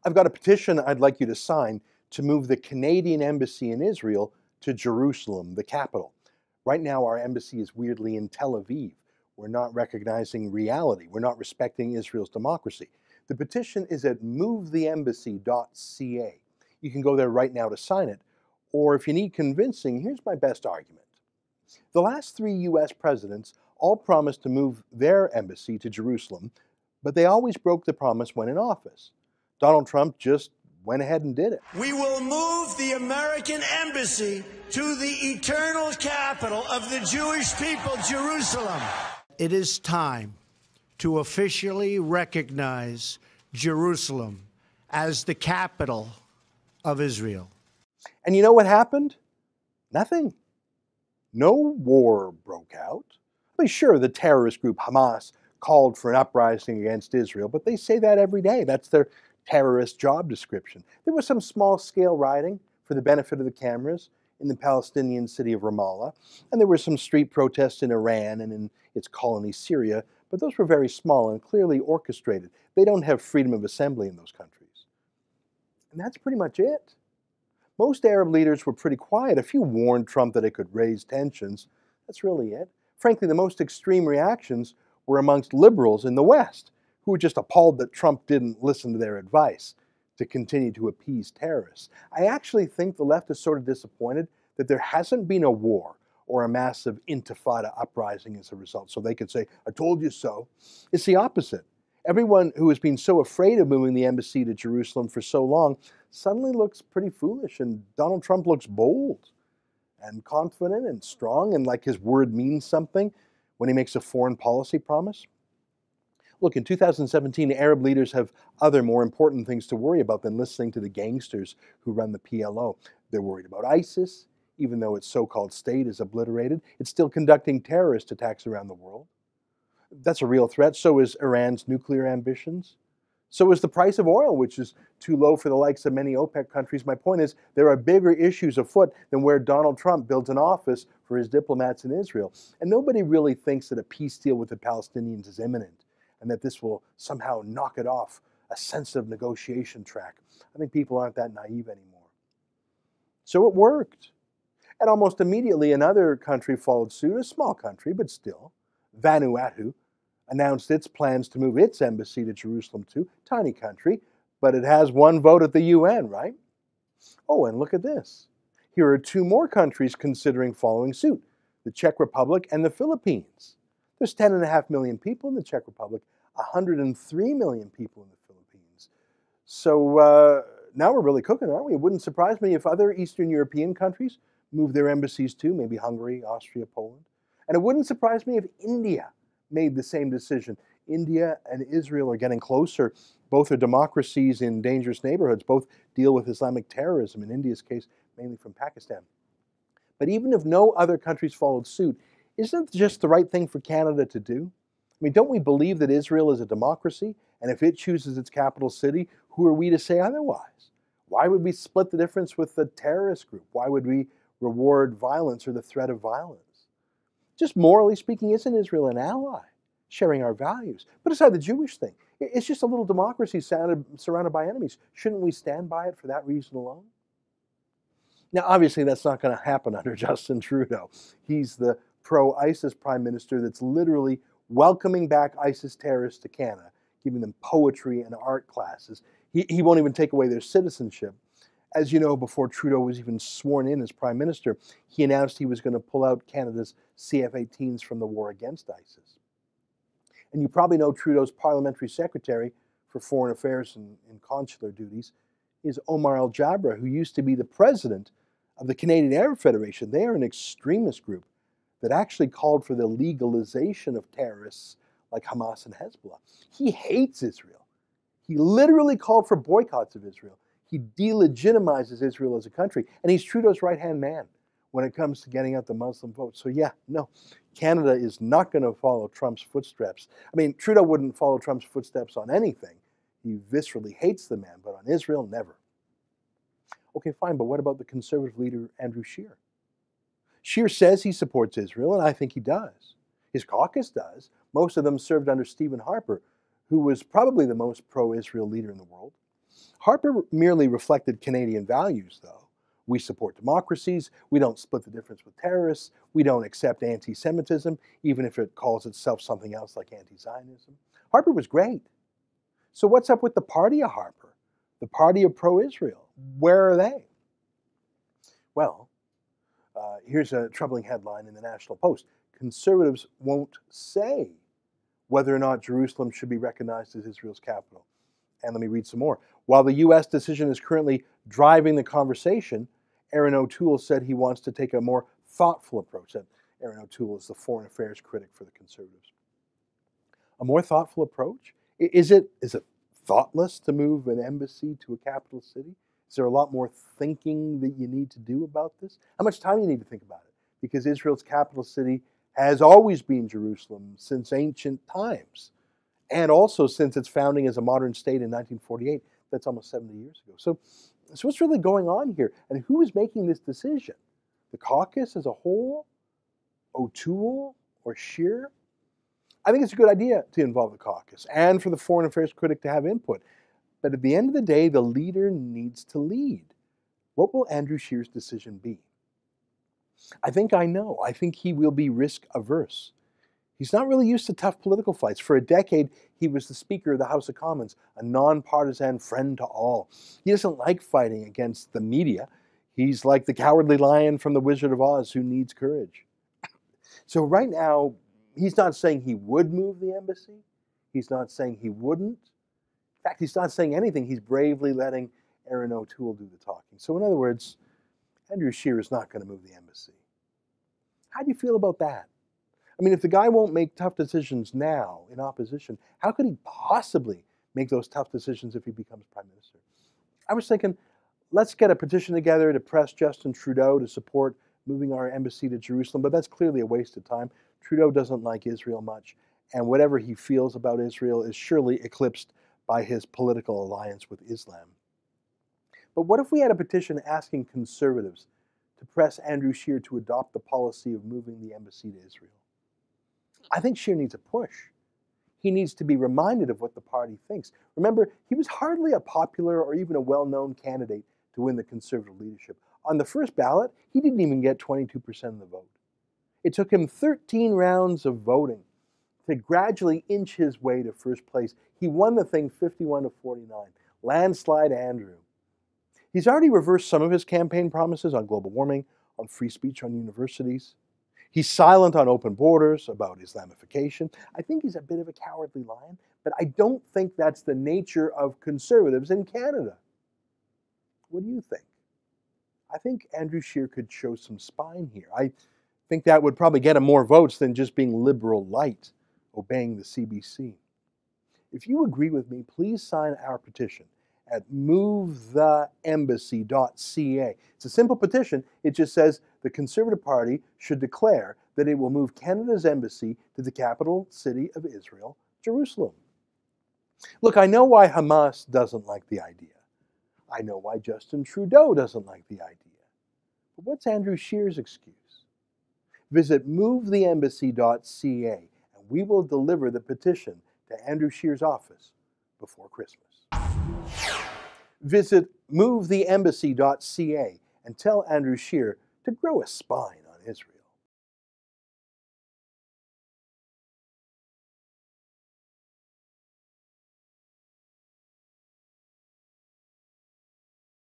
I've got a petition I'd like you to sign to move the Canadian embassy in Israel to Jerusalem, the capital. Right now, our embassy is weirdly in Tel Aviv. We're not recognizing reality. We're not respecting Israel's democracy. The petition is at movetheembassy.ca. You can go there right now to sign it. Or if you need convincing, here's my best argument. The last 3 U.S. presidents all promised to move their embassy to Jerusalem, but they always broke the promise when in office. Donald Trump just went ahead and did it. We will move the American embassy to the eternal capital of the Jewish people, Jerusalem. It is time to officially recognize Jerusalem as the capital of Israel. And you know what happened? Nothing. No war broke out. I mean, sure, the terrorist group Hamas called for an uprising against Israel, but they say that every day. That's their terrorist job description. There was some small-scale rioting for the benefit of the cameras in the Palestinian city of Ramallah, and there were some street protests in Iran and in its colony Syria, but those were very small and clearly orchestrated. They don't have freedom of assembly in those countries. And that's pretty much it. Most Arab leaders were pretty quiet. A few warned Trump that it could raise tensions. That's really it. Frankly, the most extreme reactions were amongst liberals in the West, who were just appalled that Trump didn't listen to their advice to continue to appease terrorists. I actually think the left is sort of disappointed that there hasn't been a war or a massive intifada uprising as a result, so they could say, I told you so. It's the opposite. Everyone who has been so afraid of moving the embassy to Jerusalem for so long suddenly looks pretty foolish, and Donald Trump looks bold and confident and strong and like his word means something when he makes a foreign policy promise. Look, in 2017, Arab leaders have other more important things to worry about than listening to the gangsters who run the PLO. They're worried about ISIS, even though its so-called state is obliterated. It's still conducting terrorist attacks around the world. That's a real threat. So is Iran's nuclear ambitions. So is the price of oil, which is too low for the likes of many OPEC countries. My point is, there are bigger issues afoot than where Donald Trump built an office for his diplomats in Israel. And nobody really thinks that a peace deal with the Palestinians is imminent, and that this will somehow knock it off a sensitive negotiation track. I think people aren't that naive anymore. So it worked. And almost immediately another country followed suit, a small country, but still. Vanuatu announced its plans to move its embassy to Jerusalem too. Tiny country, but it has 1 vote at the UN, right? Oh, and look at this. Here are 2 more countries considering following suit, the Czech Republic and the Philippines. There's 10.5 million people in the Czech Republic, 103 million people in the Philippines. So now we're really cooking, aren't we? It wouldn't surprise me if other Eastern European countries move their embassies too, maybe Hungary, Austria, Poland. And it wouldn't surprise me if India made the same decision. India and Israel are getting closer. Both are democracies in dangerous neighborhoods. Both deal with Islamic terrorism, in India's case, mainly from Pakistan. But even if no other countries followed suit, isn't it just the right thing for Canada to do? I mean, don't we believe that Israel is a democracy? And if it chooses its capital city, who are we to say otherwise? Why would we split the difference with the terrorist group? Why would we reward violence or the threat of violence? Just morally speaking, isn't Israel an ally, sharing our values? Put aside the Jewish thing. It's just a little democracy surrounded by enemies. Shouldn't we stand by it for that reason alone? Now, obviously, that's not going to happen under Justin Trudeau. He's the pro-ISIS prime minister that's literally welcoming back ISIS terrorists to Canada, giving them poetry and art classes. He won't even take away their citizenship. As you know, before Trudeau was even sworn in as prime minister, he announced he was going to pull out Canada's CF-18s from the war against ISIS. And you probably know Trudeau's parliamentary secretary for foreign affairs and consular duties is Omar Al-Jabra, who used to be the president of the Canadian Arab Federation. They are an extremist group that actually called for the legalization of terrorists like Hamas and Hezbollah. He hates Israel. He literally called for boycotts of Israel. He delegitimizes Israel as a country, and he's Trudeau's right-hand man when it comes to getting out the Muslim vote. So yeah, no, Canada is not going to follow Trump's footsteps. I mean, Trudeau wouldn't follow Trump's footsteps on anything. He viscerally hates the man, but on Israel, never. Okay, fine, but what about the conservative leader, Andrew Scheer? Scheer says he supports Israel, and I think he does. His caucus does. Most of them served under Stephen Harper, who was probably the most pro-Israel leader in the world. Harper merely reflected Canadian values, though. We support democracies, we don't split the difference with terrorists, we don't accept anti-Semitism, even if it calls itself something else like anti-Zionism. Harper was great. So what's up with the party of Harper? The party of pro-Israel? Where are they? Well, here's a troubling headline in the National Post. Conservatives won't say whether or not Jerusalem should be recognized as Israel's capital. And let me read some more. While the U.S. decision is currently driving the conversation, Aaron O'Toole said he wants to take a more thoughtful approach. And Aaron O'Toole is the foreign affairs critic for the Conservatives. A more thoughtful approach? Is it thoughtless to move an embassy to a capital city? Is there a lot more thinking that you need to do about this? How much time do you need to think about it? Because Israel's capital city has always been Jerusalem since ancient times. And also since its founding as a modern state in 1948. That's almost 70 years ago. So what's really going on here? And who is making this decision? The caucus as a whole? O'Toole or Scheer? I think it's a good idea to involve the caucus and for the foreign affairs critic to have input. But at the end of the day, the leader needs to lead. What will Andrew Scheer's decision be? I think I know. I think he will be risk averse. He's not really used to tough political fights. For a decade, he was the Speaker of the House of Commons, a nonpartisan friend to all. He doesn't like fighting against the media. He's like the cowardly lion from The Wizard of Oz who needs courage. So right now, he's not saying he would move the embassy. He's not saying he wouldn't. In fact, he's not saying anything. He's bravely letting Aaron O'Toole do the talking. So in other words, Andrew Scheer is not going to move the embassy. How do you feel about that? I mean, if the guy won't make tough decisions now in opposition, how could he possibly make those tough decisions if he becomes Prime Minister? I was thinking, let's get a petition together to press Justin Trudeau to support moving our embassy to Jerusalem, but that's clearly a waste of time. Trudeau doesn't like Israel much, and whatever he feels about Israel is surely eclipsed by his political alliance with Islam. But what if we had a petition asking Conservatives to press Andrew Scheer to adopt the policy of moving the embassy to Israel? I think Scheer needs a push. He needs to be reminded of what the party thinks. Remember, he was hardly a popular or even a well-known candidate to win the Conservative leadership. On the first ballot, he didn't even get 22% of the vote. It took him 13 rounds of voting to gradually inch his way to first place. He won the thing 51-49. Landslide Andrew. He's already reversed some of his campaign promises on global warming, on free speech on universities. He's silent on open borders, about Islamification. I think he's a bit of a cowardly lion, but I don't think that's the nature of Conservatives in Canada. What do you think? I think Andrew Scheer could show some spine here. I think that would probably get him more votes than just being liberal light, obeying the CBC. If you agree with me, please sign our petition at movetheembassy.ca. It's a simple petition. It just says the Conservative Party should declare that it will move Canada's embassy to the capital city of Israel, Jerusalem. Look, I know why Hamas doesn't like the idea. I know why Justin Trudeau doesn't like the idea. But what's Andrew Scheer's excuse? Visit movetheembassy.ca and we will deliver the petition to Andrew Scheer's office before Christmas. Visit movetheembassy.ca and tell Andrew Scheer to grow a spine on Israel.